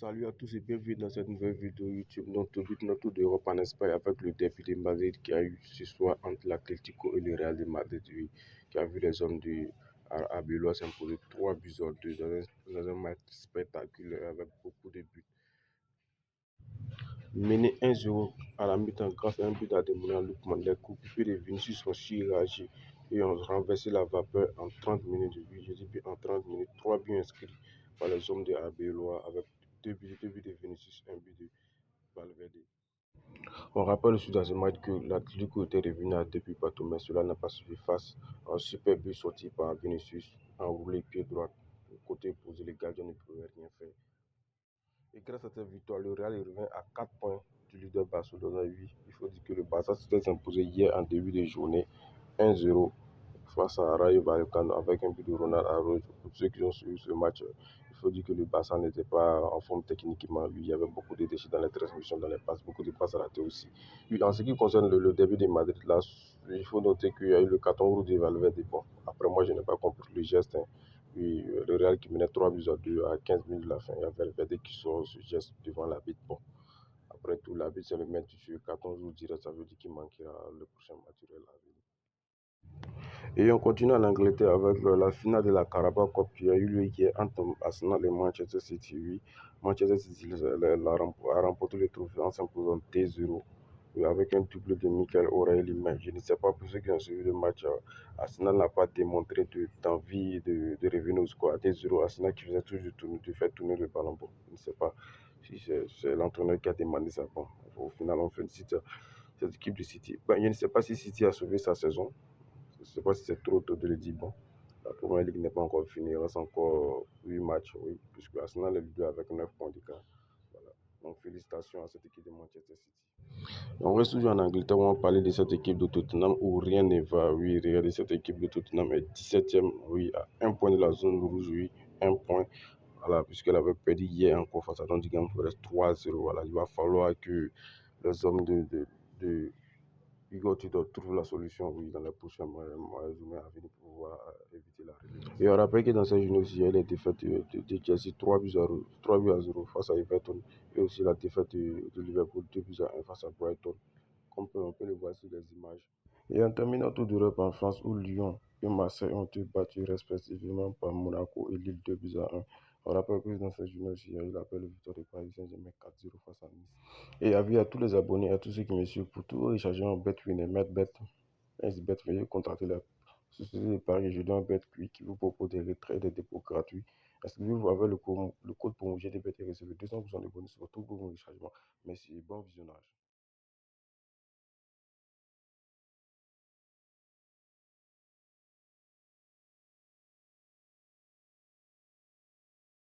Salut à tous et bienvenue dans cette nouvelle vidéo YouTube. Notre tour d'Europe en Espagne avec le derby de Madrid qui a eu ce soir entre l'Atlético et le Real de Madrid, oui, qui a vu les hommes de Arbeloa s'imposer 3 buts à 2 dans un match spectaculaire avec beaucoup de buts. Mené 1-0 à la mi-temps grâce à un but d'Ademola Lookman, les coéquipiers de Vinicius ont su réagir et ont renversé la vapeur en 30 minutes. Oui, je dis bien en 30 minutes. 3 buts inscrits par les hommes de Arbeloa avec 2 buts de Vinicius, un but de Valverde. On rappelle aussi dans ce match que l'Atlético était revenu à 2 buts partout, mais cela n'a pas suffi face à un super but sorti par Vinicius, enroulé pied droit, côté opposé, les gardiens ne pouvaient rien faire. Et grâce à cette victoire, le Real revient à 4 points du leader Barcelone. Oui, il faut dire que le Barça s'était imposé hier en début de journée 1-0 face à Rayo Vallecano avec un but de Ronald Araujo. Pour ceux qui ont suivi ce match, il faut dire que le Barça n'était pas en forme techniquement. Oui, il y avait beaucoup de déchets dans les transmissions, dans les passes, beaucoup de passes ratées aussi. Oui, en ce qui concerne le début de Madrid, là, il faut noter qu'il y a eu le carton rouge de Valverde. Bon, après, moi, je n'ai pas compris le geste. Oui, le Real qui menait 3 buts à 2 à 15 minutes de la fin. Il y a Valverde qui sort ce geste devant l'arbitre. Bon, après tout, l'arbitre, c'est le maître du jeu. Carton rouge direct, ça veut dire qu'il manquera le prochain match du Real. Et on continue en Angleterre avec la finale de la Carabao Cup qui a eu lieu hier entre Arsenal et Manchester City. Oui, Manchester City a remporté le trophée en s'imposant 2-0 avec un doublé de Michael O'Reilly. Mais je ne sais pas pour ceux qui ont suivi le match, Arsenal n'a pas démontré d'envie de revenir au score à 2-0. Arsenal qui faisait toujours de faire tourner le ballon. Bon, je ne sais pas si c'est l'entraîneur qui a demandé ça. Bon, au final, on félicite cette équipe de City. Ben, je ne sais pas si City a sauvé sa saison. Je ne sais pas si c'est trop tôt de le dire. Bon, la première ligue n'est pas encore finie. Il reste encore 8 matchs, oui, puisque Arsenal est leader avec 9 points d'écart. Voilà. Donc, félicitations à cette équipe de Manchester City. On reste toujours en Angleterre où on parlait de cette équipe de Tottenham où rien ne va. Oui, regardez, cette équipe de Tottenham est 17e, oui, à 1 point de la zone rouge, oui, 1 point. Voilà, puisqu'elle avait perdu hier encore face à Nottingham Forest 3-0. Voilà, il va falloir que les hommes de Igor Tudor trouve la solution, oui, dans les prochains mois à venir pour pouvoir éviter la relégation. Et on rappelle que dans cette journée aussi, il y a les défaites de Chelsea 3 buts à 0 face à Everton et aussi la défaite de Liverpool 2 buts à 1 face à Brighton, comme on peut le voir sur les images. Et on termine autour d'Europe en France où Lyon et Marseille ont été battus respectivement par Monaco et Lille 2 buts à 1. On rappelle que dans cette journée aussi, il y a eu la belle victoire de Paris Saint-Germain 4-0 face à Nice. Et avis à tous les abonnés, à tous ceux qui me suivent pour tout recharger en BetWin et MetBet. SBet, veuillez contacter la société de paris je donne BetQuick qui vous propose des retraits et des dépôts gratuits. Inscrivez-vous avec le code promo GDBT et recevez 200% de bonus sur tout vos rechargements. Merci et bon visionnage.